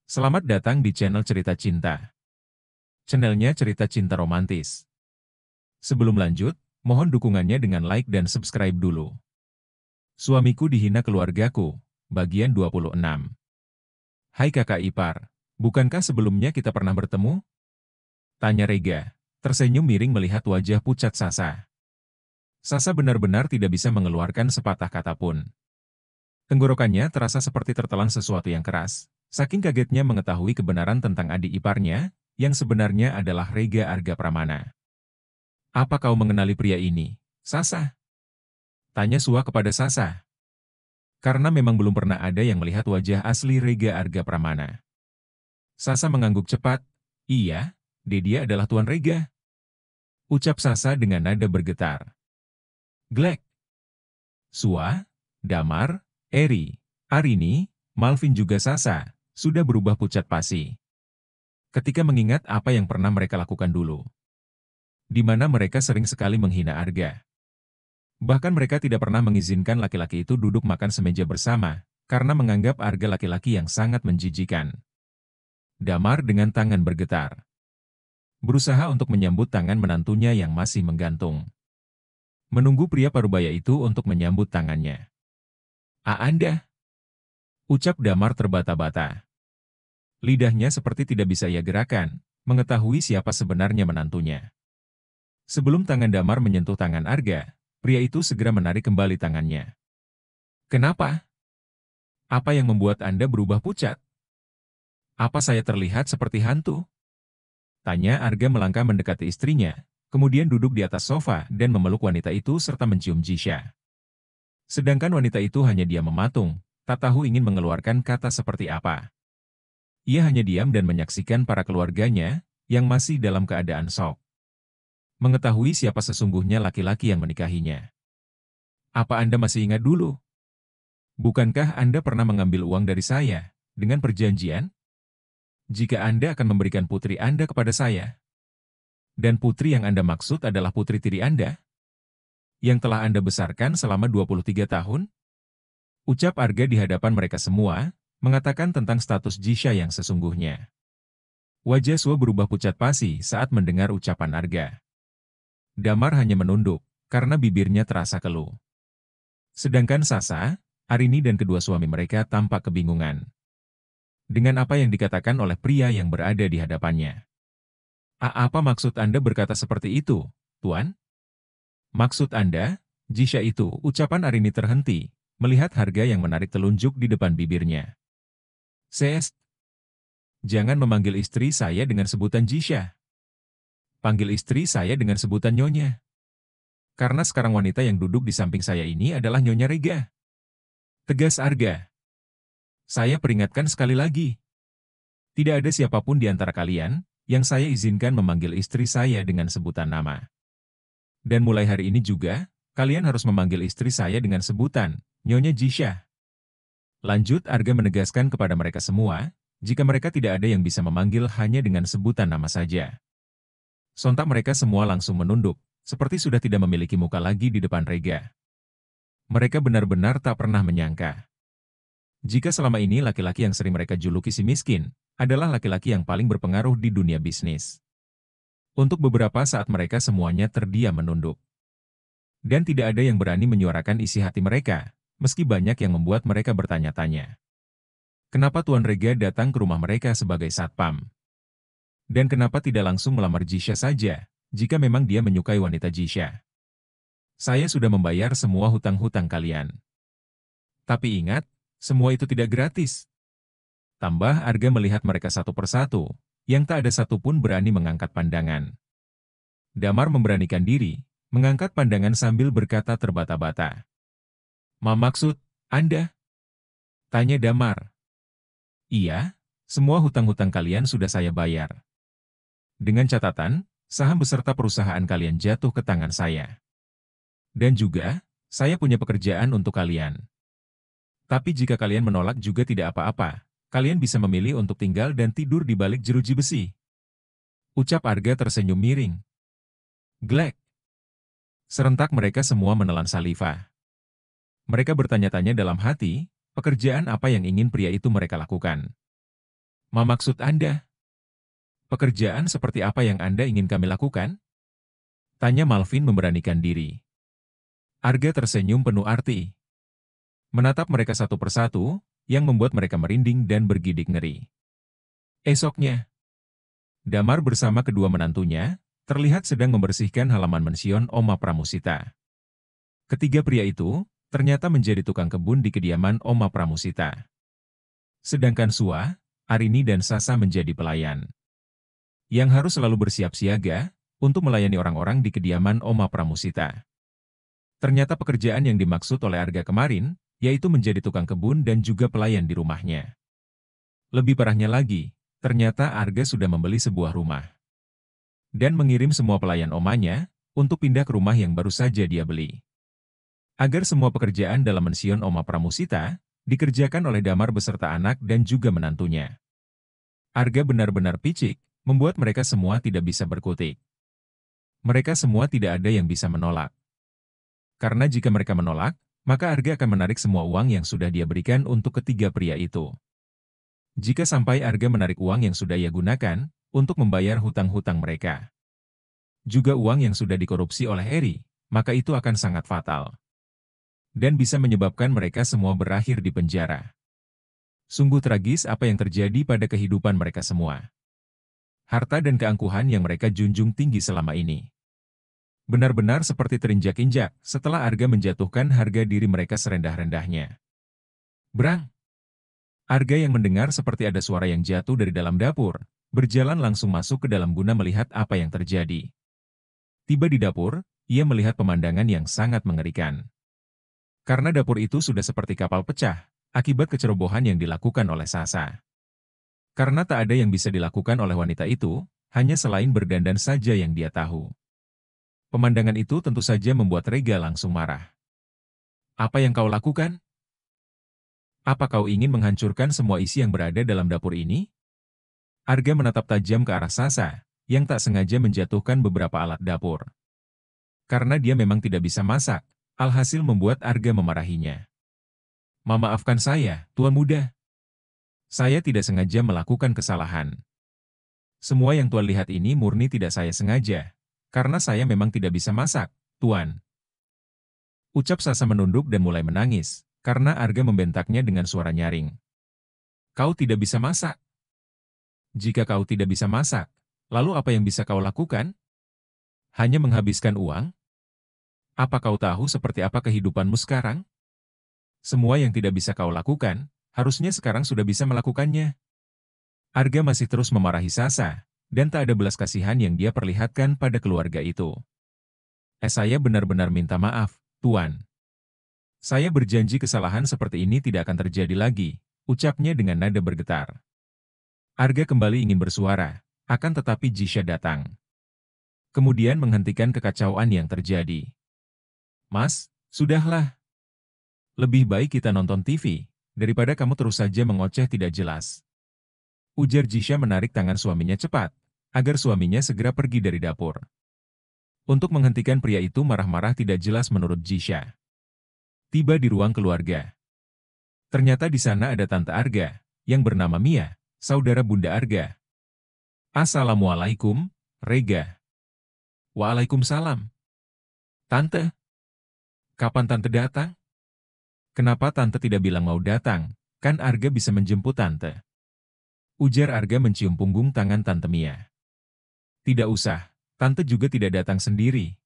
Selamat datang di channel Cerita Cinta. Channelnya cerita cinta romantis. Sebelum lanjut, mohon dukungannya dengan like dan subscribe dulu. Suamiku dihina keluargaku, bagian 26. Hai kakak ipar, bukankah sebelumnya kita pernah bertemu? Tanya Rega, tersenyum miring melihat wajah pucat Sasa. Sasa benar-benar tidak bisa mengeluarkan sepatah kata pun. Tenggorokannya terasa seperti tertelan sesuatu yang keras, saking kagetnya mengetahui kebenaran tentang adik iparnya, yang sebenarnya adalah Rega Arga Pramana. Apa kau mengenali pria ini, Sasa? Tanya Sua kepada Sasa. Karena memang belum pernah ada yang melihat wajah asli Rega Arga Pramana. Sasa mengangguk cepat. Iya, dia adalah Tuan Rega. Ucap Sasa dengan nada bergetar. Glek. Sua, Damar, Eri, Arini, Malvin juga Sasa, sudah berubah pucat pasi. Ketika mengingat apa yang pernah mereka lakukan dulu. Di mana mereka sering sekali menghina Arga. Bahkan mereka tidak pernah mengizinkan laki-laki itu duduk makan semeja bersama, karena menganggap Arga laki-laki yang sangat menjijikan. Damar dengan tangan bergetar. Berusaha untuk menyambut tangan menantunya yang masih menggantung. Menunggu pria parubaya itu untuk menyambut tangannya. Anda? Ucap Damar terbata-bata. Lidahnya seperti tidak bisa ia gerakan, mengetahui siapa sebenarnya menantunya. Sebelum tangan Damar menyentuh tangan Arga, pria itu segera menarik kembali tangannya. Kenapa? Apa yang membuat Anda berubah pucat? Apa saya terlihat seperti hantu? Tanya Arga melangkah mendekati istrinya, kemudian duduk di atas sofa dan memeluk wanita itu serta mencium Jisha. Sedangkan wanita itu hanya diam mematung, tak tahu ingin mengeluarkan kata seperti apa. Ia hanya diam dan menyaksikan para keluarganya, yang masih dalam keadaan shock. Mengetahui siapa sesungguhnya laki-laki yang menikahinya. Apa Anda masih ingat dulu? Bukankah Anda pernah mengambil uang dari saya, dengan perjanjian? Jika Anda akan memberikan putri Anda kepada saya. Dan putri yang Anda maksud adalah putri tiri Anda? Yang telah Anda besarkan selama 23 tahun? Ucap Arga di hadapan mereka semua, mengatakan tentang status Jisha yang sesungguhnya. Wajah Sua berubah pucat pasi saat mendengar ucapan Arga. Damar hanya menunduk, karena bibirnya terasa keluh. Sedangkan Sasa, Arini dan kedua suami mereka tampak kebingungan. Dengan apa yang dikatakan oleh pria yang berada di hadapannya. Apa maksud Anda berkata seperti itu, Tuan? Maksud Anda, Jisha itu, ucapan Arini terhenti, melihat Harga yang menarik telunjuk di depan bibirnya. Ses, jangan memanggil istri saya dengan sebutan Jisha. Panggil istri saya dengan sebutan Nyonya. Karena sekarang wanita yang duduk di samping saya ini adalah Nyonya Rega. Tegas Arga. Saya peringatkan sekali lagi. Tidak ada siapapun di antara kalian yang saya izinkan memanggil istri saya dengan sebutan nama. Dan mulai hari ini juga, kalian harus memanggil istri saya dengan sebutan Nyonya Jisha. Lanjut Arga menegaskan kepada mereka semua, jika mereka tidak ada yang bisa memanggil hanya dengan sebutan nama saja. Sontak mereka semua langsung menunduk, seperti sudah tidak memiliki muka lagi di depan Rega. Mereka benar-benar tak pernah menyangka. Jika selama ini laki-laki yang sering mereka juluki si miskin, adalah laki-laki yang paling berpengaruh di dunia bisnis. Untuk beberapa saat mereka semuanya terdiam menunduk. Dan tidak ada yang berani menyuarakan isi hati mereka, meski banyak yang membuat mereka bertanya-tanya. Kenapa Tuan Rega datang ke rumah mereka sebagai satpam? Dan kenapa tidak langsung melamar Jisha saja, jika memang dia menyukai wanita Jisha? Saya sudah membayar semua hutang-hutang kalian. Tapi ingat, semua itu tidak gratis. Tambah Arga melihat mereka satu persatu, yang tak ada satupun berani mengangkat pandangan. Damar memberanikan diri, mengangkat pandangan sambil berkata terbata-bata. Maksud Anda? Tanya Damar. Iya, semua hutang-hutang kalian sudah saya bayar. Dengan catatan, saham beserta perusahaan kalian jatuh ke tangan saya. Dan juga, saya punya pekerjaan untuk kalian. Tapi jika kalian menolak juga tidak apa-apa. Kalian bisa memilih untuk tinggal dan tidur di balik jeruji besi. Ucap Arga tersenyum miring. Glek. Serentak mereka semua menelan saliva. Mereka bertanya-tanya dalam hati, pekerjaan apa yang ingin pria itu mereka lakukan. Maksud Anda? Pekerjaan seperti apa yang Anda ingin kami lakukan? Tanya Malvin memberanikan diri. Arga tersenyum penuh arti. Menatap mereka satu persatu, yang membuat mereka merinding dan bergidik ngeri. Esoknya, Damar bersama kedua menantunya, terlihat sedang membersihkan halaman mension Oma Pramusita. Ketiga pria itu, ternyata menjadi tukang kebun di kediaman Oma Pramusita. Sedangkan Sua, Arini dan Sasa menjadi pelayan. Yang harus selalu bersiap siaga, untuk melayani orang-orang di kediaman Oma Pramusita. Ternyata pekerjaan yang dimaksud oleh Arga kemarin, yaitu menjadi tukang kebun dan juga pelayan di rumahnya. Lebih parahnya lagi, ternyata Arga sudah membeli sebuah rumah. Dan mengirim semua pelayan omanya, untuk pindah ke rumah yang baru saja dia beli. Agar semua pekerjaan dalam mension Oma Pramusita, dikerjakan oleh Damar beserta anak dan juga menantunya. Arga benar-benar picik, membuat mereka semua tidak bisa berkutik. Mereka semua tidak ada yang bisa menolak. Karena jika mereka menolak, maka Arga akan menarik semua uang yang sudah dia berikan untuk ketiga pria itu. Jika sampai Arga menarik uang yang sudah ia gunakan, untuk membayar hutang-hutang mereka. Juga uang yang sudah dikorupsi oleh Eri, maka itu akan sangat fatal. Dan bisa menyebabkan mereka semua berakhir di penjara. Sungguh tragis apa yang terjadi pada kehidupan mereka semua. Harta dan keangkuhan yang mereka junjung tinggi selama ini. Benar-benar seperti terinjak-injak setelah Arga menjatuhkan harga diri mereka serendah-rendahnya. Brang! Arga yang mendengar seperti ada suara yang jatuh dari dalam dapur, berjalan langsung masuk ke dalam guna melihat apa yang terjadi. Tiba di dapur, ia melihat pemandangan yang sangat mengerikan. Karena dapur itu sudah seperti kapal pecah, akibat kecerobohan yang dilakukan oleh Sasa. Karena tak ada yang bisa dilakukan oleh wanita itu, hanya selain berdandan saja yang dia tahu. Pemandangan itu tentu saja membuat Rega langsung marah. Apa yang kau lakukan? Apa kau ingin menghancurkan semua isi yang berada dalam dapur ini? Arga menatap tajam ke arah Sasa, yang tak sengaja menjatuhkan beberapa alat dapur. Karena dia memang tidak bisa masak, alhasil membuat Arga memarahinya. Memaafkan saya, Tuan Muda. Saya tidak sengaja melakukan kesalahan. Semua yang Tuan lihat ini murni tidak saya sengaja. Karena saya memang tidak bisa masak, Tuan. Ucap Sasa menunduk dan mulai menangis, karena Arga membentaknya dengan suara nyaring. Kau tidak bisa masak. Jika kau tidak bisa masak, lalu apa yang bisa kau lakukan? Hanya menghabiskan uang? Apa kau tahu seperti apa kehidupanmu sekarang? Semua yang tidak bisa kau lakukan, harusnya sekarang sudah bisa melakukannya. Arga masih terus memarahi Sasa, dan tak ada belas kasihan yang dia perlihatkan pada keluarga itu. Saya benar-benar minta maaf, Tuan. Saya berjanji kesalahan seperti ini tidak akan terjadi lagi, ucapnya dengan nada bergetar. Arga kembali ingin bersuara, akan tetapi Jisha datang. Kemudian menghentikan kekacauan yang terjadi. Mas, sudahlah. Lebih baik kita nonton TV, daripada kamu terus saja mengoceh tidak jelas. Ujar Jisha menarik tangan suaminya cepat, agar suaminya segera pergi dari dapur. Untuk menghentikan pria itu marah-marah tidak jelas menurut Jisha. Tiba di ruang keluarga. Ternyata di sana ada Tante Arga, yang bernama Mia, saudara Bunda Arga. Assalamualaikum, Rega. Waalaikumsalam. Tante, kapan Tante datang? Kenapa Tante tidak bilang mau datang, kan Arga bisa menjemput Tante. Ujar Arga mencium punggung tangan Tante Mia. Tidak usah, Tante juga tidak datang sendiri.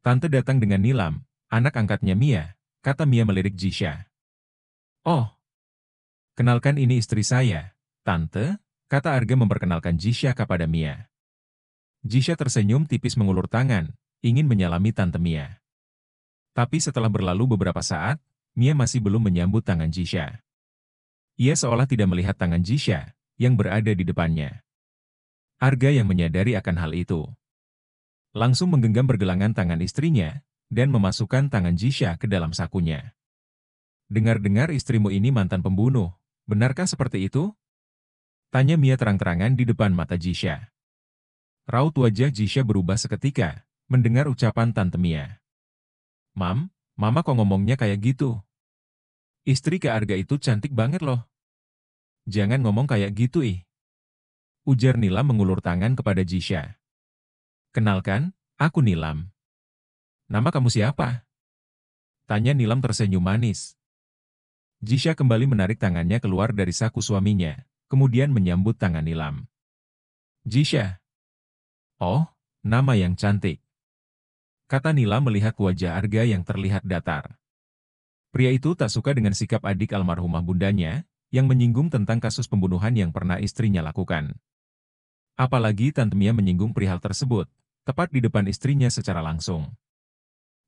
Tante datang dengan Nilam, anak angkatnya Mia, kata Mia melirik Jisha. Oh, kenalkan ini istri saya, Tante, kata Arga memperkenalkan Jisha kepada Mia. Jisha tersenyum tipis mengulur tangan, ingin menyalami Tante Mia. Tapi setelah berlalu beberapa saat, Mia masih belum menyambut tangan Jisha. Ia seolah tidak melihat tangan Jisha, yang berada di depannya. Arga yang menyadari akan hal itu. Langsung menggenggam pergelangan tangan istrinya, dan memasukkan tangan Jisha ke dalam sakunya. Dengar-dengar istrimu ini mantan pembunuh, benarkah seperti itu? Tanya Mia terang-terangan di depan mata Jisha. Raut wajah Jisha berubah seketika, mendengar ucapan Tante Mia. Mama kok ngomongnya kayak gitu? Istri ke Arga itu cantik banget loh. Jangan ngomong kayak gitu ih. Ujar Nilam mengulur tangan kepada Jisha. Kenalkan, aku Nilam. Nama kamu siapa? Tanya Nilam tersenyum manis. Jisha kembali menarik tangannya keluar dari saku suaminya, kemudian menyambut tangan Nilam. Jisha. Oh, nama yang cantik. Kata Nilam melihat wajah Arga yang terlihat datar. Pria itu tak suka dengan sikap adik almarhumah bundanya, yang menyinggung tentang kasus pembunuhan yang pernah istrinya lakukan. Apalagi Tante Mia menyinggung perihal tersebut, tepat di depan istrinya secara langsung.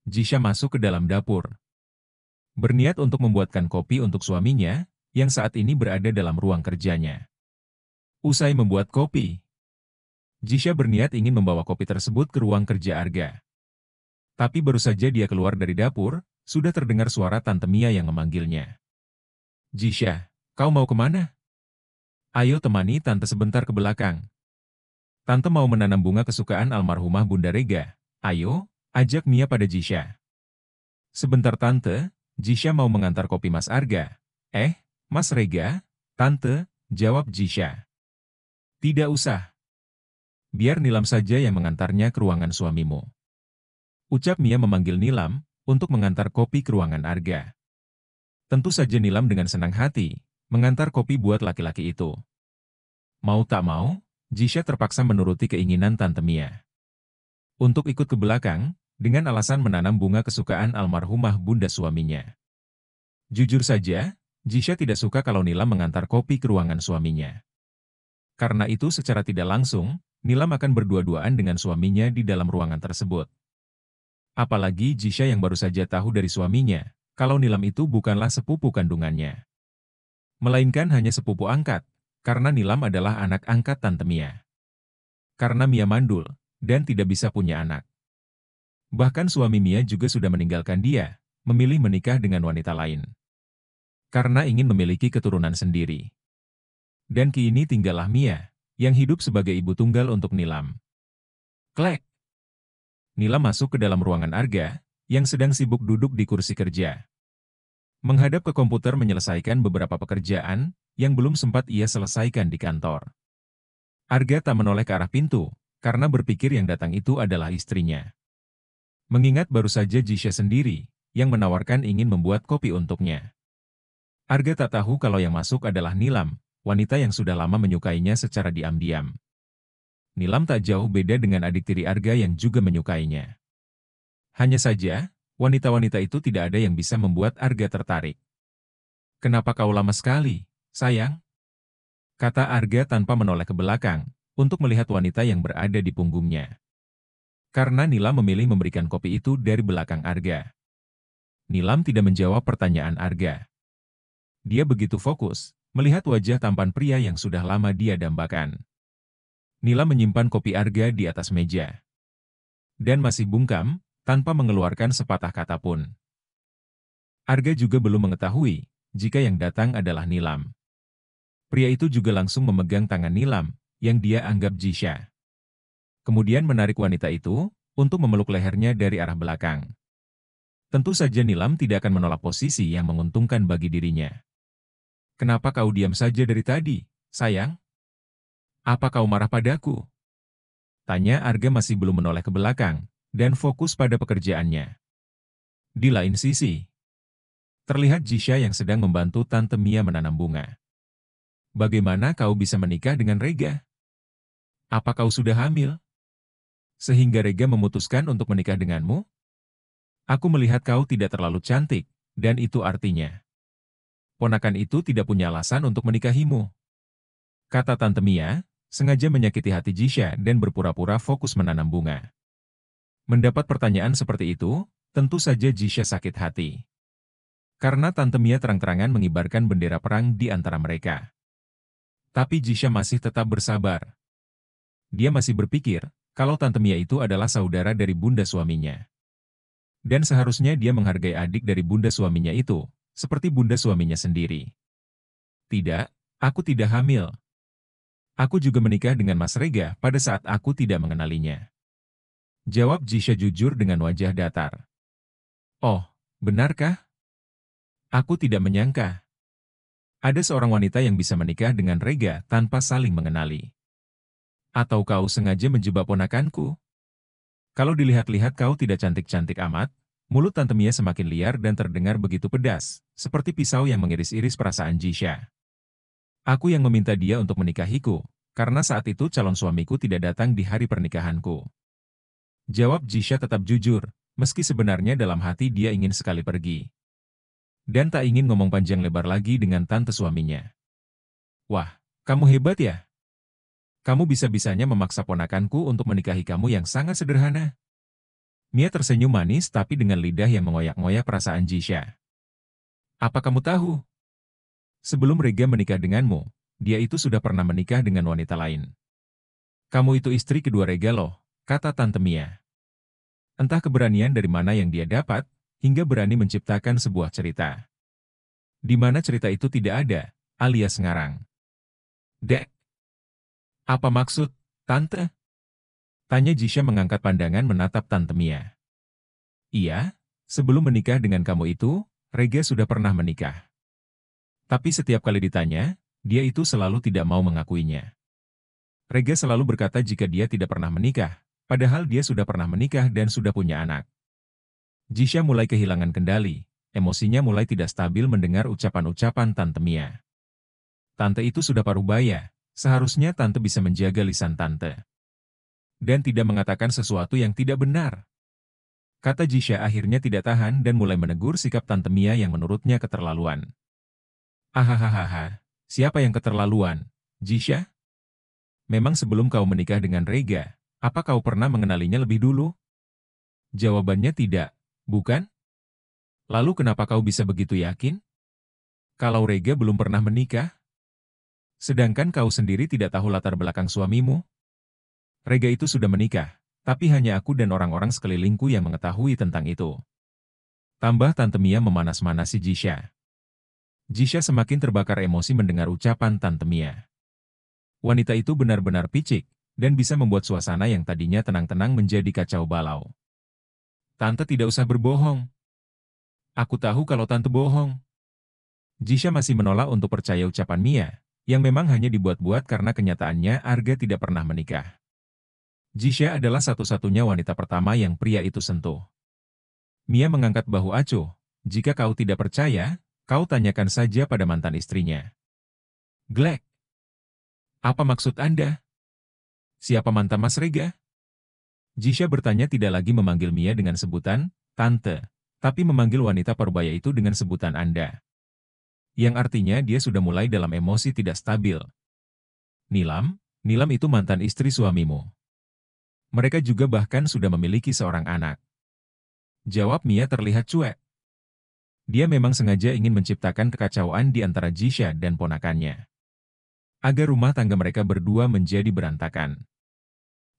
Jisha masuk ke dalam dapur. Berniat untuk membuatkan kopi untuk suaminya, yang saat ini berada dalam ruang kerjanya. Usai membuat kopi, Jisha berniat ingin membawa kopi tersebut ke ruang kerja Arga. Tapi baru saja dia keluar dari dapur, sudah terdengar suara Tante Mia yang memanggilnya. Jisha, kau mau kemana? Ayo temani Tante sebentar ke belakang. Tante mau menanam bunga kesukaan almarhumah Bunda Rega. Ayo, ajak Mia pada Jisha. Sebentar Tante, Jisha mau mengantar kopi Mas Arga. Mas Rega? Tante, jawab Jisha. Tidak usah. Biar Nilam saja yang mengantarnya ke ruangan suamimu. Ucap Mia memanggil Nilam, untuk mengantar kopi ke ruangan Arga. Tentu saja Nilam dengan senang hati, mengantar kopi buat laki-laki itu. Mau tak mau, Jisha terpaksa menuruti keinginan Tante Mia. Untuk ikut ke belakang, dengan alasan menanam bunga kesukaan almarhumah bunda suaminya. Jujur saja, Jisha tidak suka kalau Nilam mengantar kopi ke ruangan suaminya. Karena itu secara tidak langsung, Nilam akan berdua-duaan dengan suaminya di dalam ruangan tersebut. Apalagi Jisha yang baru saja tahu dari suaminya, kalau Nilam itu bukanlah sepupu kandungannya. Melainkan hanya sepupu angkat, karena Nilam adalah anak angkat Tante Mia. Karena Mia mandul, dan tidak bisa punya anak. Bahkan suami Mia juga sudah meninggalkan dia, memilih menikah dengan wanita lain. Karena ingin memiliki keturunan sendiri. Dan kini tinggallah Mia, yang hidup sebagai ibu tunggal untuk Nilam. Klek! Nilam masuk ke dalam ruangan Arga, yang sedang sibuk duduk di kursi kerja. Menghadap ke komputer menyelesaikan beberapa pekerjaan, yang belum sempat ia selesaikan di kantor. Arga tak menoleh ke arah pintu, karena berpikir yang datang itu adalah istrinya. Mengingat baru saja Jisha sendiri, yang menawarkan ingin membuat kopi untuknya. Arga tak tahu kalau yang masuk adalah Nilam, wanita yang sudah lama menyukainya secara diam-diam. Nilam tak jauh beda dengan adik tiri Arga yang juga menyukainya. Hanya saja, wanita-wanita itu tidak ada yang bisa membuat Arga tertarik. Kenapa kau lama sekali, sayang? Kata Arga tanpa menoleh ke belakang, untuk melihat wanita yang berada di punggungnya. Karena Nilam memilih memberikan kopi itu dari belakang Arga. Nilam tidak menjawab pertanyaan Arga. Dia begitu fokus, melihat wajah tampan pria yang sudah lama dia dambakan. Nilam menyimpan kopi Arga di atas meja. Dan masih bungkam, tanpa mengeluarkan sepatah kata pun. Arga juga belum mengetahui, jika yang datang adalah Nilam. Pria itu juga langsung memegang tangan Nilam, yang dia anggap Jisha. Kemudian menarik wanita itu, untuk memeluk lehernya dari arah belakang. Tentu saja Nilam tidak akan menolak posisi yang menguntungkan bagi dirinya. Kenapa kau diam saja dari tadi, sayang? Apa kau marah padaku? Tanya Arga masih belum menoleh ke belakang, dan fokus pada pekerjaannya. Di lain sisi, terlihat Jisha yang sedang membantu Tante Mia menanam bunga. Bagaimana kau bisa menikah dengan Rega? Apa kau sudah hamil? Sehingga Rega memutuskan untuk menikah denganmu? Aku melihat kau tidak terlalu cantik, dan itu artinya ponakan itu tidak punya alasan untuk menikahimu. Kata Tante Mia, sengaja menyakiti hati Jisha dan berpura-pura fokus menanam bunga. Mendapat pertanyaan seperti itu, tentu saja Jisha sakit hati. Karena Tante Mia terang-terangan mengibarkan bendera perang di antara mereka. Tapi Jisha masih tetap bersabar. Dia masih berpikir, kalau Tante Mia itu adalah saudara dari bunda suaminya. Dan seharusnya dia menghargai adik dari bunda suaminya itu, seperti bunda suaminya sendiri. Tidak, aku tidak hamil. Aku juga menikah dengan Mas Rega pada saat aku tidak mengenalinya. Jawab Jisha jujur dengan wajah datar. Oh, benarkah? Aku tidak menyangka. Ada seorang wanita yang bisa menikah dengan Rega tanpa saling mengenali. Atau kau sengaja menjebak ponakanku? Kalau dilihat-lihat kau tidak cantik-cantik amat, mulut Tante Mia semakin liar dan terdengar begitu pedas, seperti pisau yang mengiris-iris perasaan Jisha. Aku yang meminta dia untuk menikahiku, karena saat itu calon suamiku tidak datang di hari pernikahanku. Jawab Jisha tetap jujur, meski sebenarnya dalam hati dia ingin sekali pergi. Dan tak ingin ngomong panjang lebar lagi dengan tante suaminya. Wah, kamu hebat ya? Kamu bisa-bisanya memaksa ponakanku untuk menikahi kamu yang sangat sederhana. Mia tersenyum manis tapi dengan lidah yang mengoyak-ngoyak perasaan Jisha. Apa kamu tahu? Sebelum Rega menikah denganmu, dia itu sudah pernah menikah dengan wanita lain. Kamu itu istri kedua Rega loh, kata Tante Mia. Entah keberanian dari mana yang dia dapat, hingga berani menciptakan sebuah cerita. Di mana cerita itu tidak ada, alias ngarang. Dek, apa maksud, Tante? Tanya Jisha mengangkat pandangan menatap Tante Mia. Iya, sebelum menikah dengan kamu itu, Rega sudah pernah menikah. Tapi setiap kali ditanya, dia itu selalu tidak mau mengakuinya. Rega selalu berkata jika dia tidak pernah menikah, padahal dia sudah pernah menikah dan sudah punya anak. Jisha mulai kehilangan kendali, emosinya mulai tidak stabil mendengar ucapan-ucapan Tante Mia. Tante itu sudah paruh baya, seharusnya Tante bisa menjaga lisan Tante. Dan tidak mengatakan sesuatu yang tidak benar. Kata Jisha akhirnya tidak tahan dan mulai menegur sikap Tante Mia yang menurutnya keterlaluan. Ahahaha, siapa yang keterlaluan? Jisha? Memang sebelum kau menikah dengan Rega, apa kau pernah mengenalinya lebih dulu? Jawabannya tidak, bukan? Lalu kenapa kau bisa begitu yakin? Kalau Rega belum pernah menikah? Sedangkan kau sendiri tidak tahu latar belakang suamimu? Rega itu sudah menikah, tapi hanya aku dan orang-orang sekelilingku yang mengetahui tentang itu. Tambah Tante Mia memanas-manasi Jisha. Jisha semakin terbakar emosi mendengar ucapan Tante Mia. Wanita itu benar-benar picik, dan bisa membuat suasana yang tadinya tenang-tenang menjadi kacau balau. Tante tidak usah berbohong. Aku tahu kalau Tante bohong. Jisha masih menolak untuk percaya ucapan Mia, yang memang hanya dibuat-buat karena kenyataannya Arga tidak pernah menikah. Jisha adalah satu-satunya wanita pertama yang pria itu sentuh. Mia mengangkat bahu acuh. Jika kau tidak percaya, kau tanyakan saja pada mantan istrinya. Glek. Apa maksud Anda? Siapa mantan Mas Rega? Jisha bertanya tidak lagi memanggil Mia dengan sebutan, Tante, tapi memanggil wanita parubaya itu dengan sebutan Anda. Yang artinya dia sudah mulai dalam emosi tidak stabil. Nilam itu mantan istri suamimu. Mereka juga bahkan sudah memiliki seorang anak. Jawab Mia terlihat cuek. Dia memang sengaja ingin menciptakan kekacauan di antara Jisha dan ponakannya. Agar rumah tangga mereka berdua menjadi berantakan.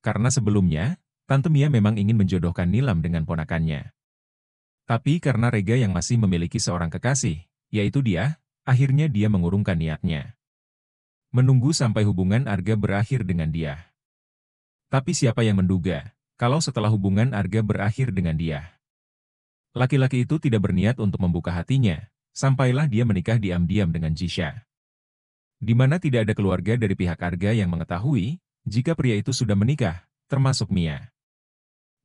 Karena sebelumnya, Tante Mia memang ingin menjodohkan Nilam dengan ponakannya. Tapi karena Rega yang masih memiliki seorang kekasih, yaitu dia, akhirnya dia mengurungkan niatnya. Menunggu sampai hubungan Arga berakhir dengan dia. Tapi siapa yang menduga, kalau setelah hubungan Arga berakhir dengan dia? Laki-laki itu tidak berniat untuk membuka hatinya, sampailah dia menikah diam-diam dengan Jisha. Di mana tidak ada keluarga dari pihak Arga yang mengetahui, jika pria itu sudah menikah, termasuk Mia.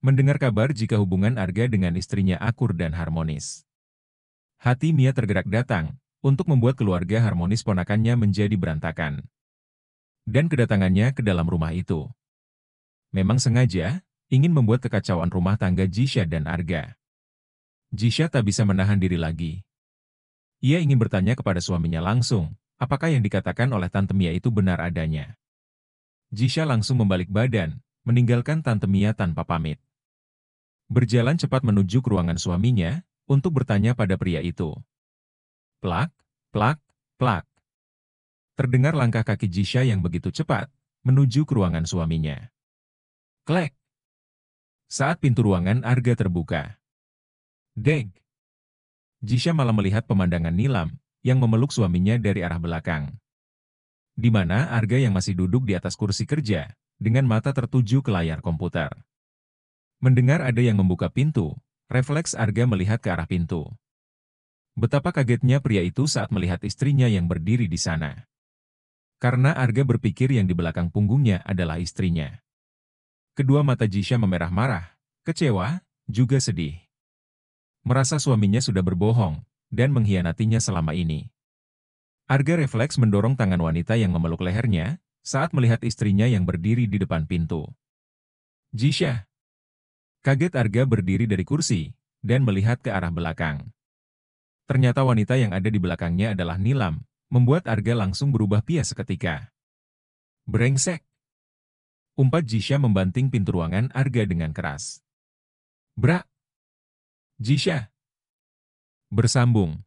Mendengar kabar jika hubungan Arga dengan istrinya akur dan harmonis. Hati Mia tergerak datang, untuk membuat keluarga harmonis ponakannya menjadi berantakan. Dan kedatangannya ke dalam rumah itu. Memang sengaja, ingin membuat kekacauan rumah tangga Jisha dan Arga. Jisha tak bisa menahan diri lagi. Ia ingin bertanya kepada suaminya langsung, apakah yang dikatakan oleh Tante Mia itu benar adanya. Jisha langsung membalik badan, meninggalkan Tante Mia tanpa pamit. Berjalan cepat menuju ke ruangan suaminya, untuk bertanya pada pria itu. Plak, plak, plak. Terdengar langkah kaki Jisha yang begitu cepat, menuju ke ruangan suaminya. Klek. Saat pintu ruangan Arga terbuka. Deg. Jisha malah melihat pemandangan Nilam, yang memeluk suaminya dari arah belakang. Di mana Arga yang masih duduk di atas kursi kerja, dengan mata tertuju ke layar komputer. Mendengar ada yang membuka pintu, refleks Arga melihat ke arah pintu. Betapa kagetnya pria itu saat melihat istrinya yang berdiri di sana. Karena Arga berpikir yang di belakang punggungnya adalah istrinya. Kedua mata Jisha memerah marah, kecewa, juga sedih. Merasa suaminya sudah berbohong, dan mengkhianatinya selama ini. Arga refleks mendorong tangan wanita yang memeluk lehernya, saat melihat istrinya yang berdiri di depan pintu. Jisha. Kaget Arga berdiri dari kursi, dan melihat ke arah belakang. Ternyata wanita yang ada di belakangnya adalah Nilam, membuat Arga langsung berubah pias seketika. Brengsek! Umpat Jisha membanting pintu ruangan Arga dengan keras. Brak! Jisha! Bersambung.